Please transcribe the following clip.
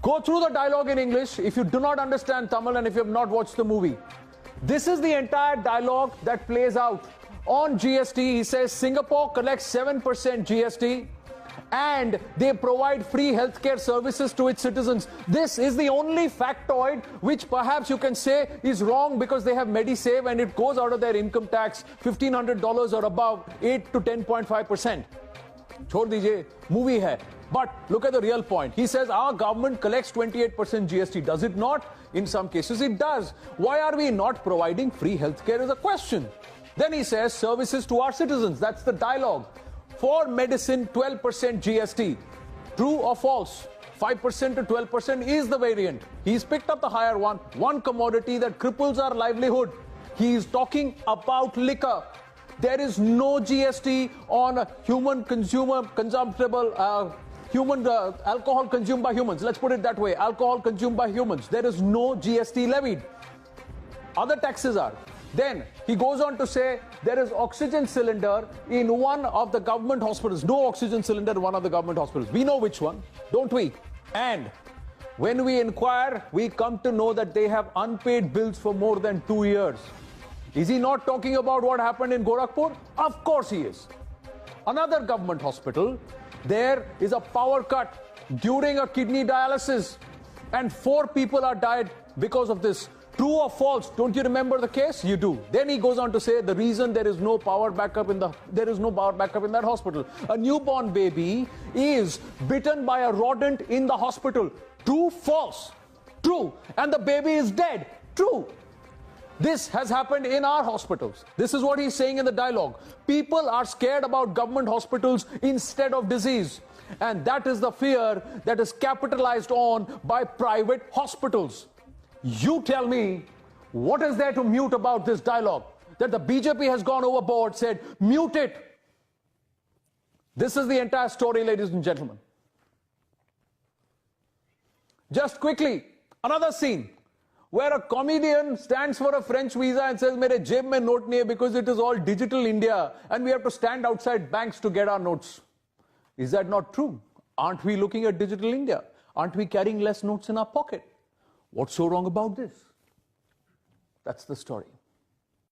Go through the dialogue in English if you do not understand Tamil and if you have not watched the movie. This is the entire dialogue that plays out. On GST, he says Singapore collects 7% GST and they provide free healthcare services to its citizens. This is the only factoid which perhaps you can say is wrong because they have MediSave and it goes out of their income tax, $1,500 or above, 8 to 10.5%. छोड़ दीजिए, movie है. But look at the real point. He says our government collects 28% GST. Does it not? In some cases it does. Why are we not providing free healthcare is a question. Then he says services to our citizens. That's the dialogue. For medicine, 12% GST. True or false? 5% to 12% is the variant. He's picked up the higher one commodity that cripples our livelihood. He is talking about liquor. There is no GST on human alcohol consumed by humans. Let's put it that way. Alcohol consumed by humans. There is no GST levied. Other taxes are. Then he goes on to say there is oxygen cylinder in one of the government hospitals. No oxygen cylinder in one of the government hospitals. We know which one, don't we? And when we inquire, we come to know that they have unpaid bills for more than 2 years. Is he not talking about what happened in Gorakhpur? Of course he is. Another government hospital, there is a power cut during a kidney dialysis and 4 people are died because of this. True or false? Don't you remember the case? You do. Then he goes on to say the reason there is no power backup in that hospital. A newborn baby is bitten by a rodent in the hospital. True, false? True. And the baby is dead. True. This has happened in our hospitals. This is what he's saying in the dialogue. People are scared about government hospitals instead of disease. And that is the fear that is capitalized on by private hospitals. You tell me, what is there to mute about this dialogue? That the BJP has gone overboard, said, mute it. This is the entire story, ladies and gentlemen. Just quickly, another scene where a comedian stands for a French visa and says, mere jeb mein note nahi hai because it is all digital India and we have to stand outside banks to get our notes. Is that not true? Aren't we looking at digital India? Aren't we carrying less notes in our pocket? What's so wrong about this? That's the story.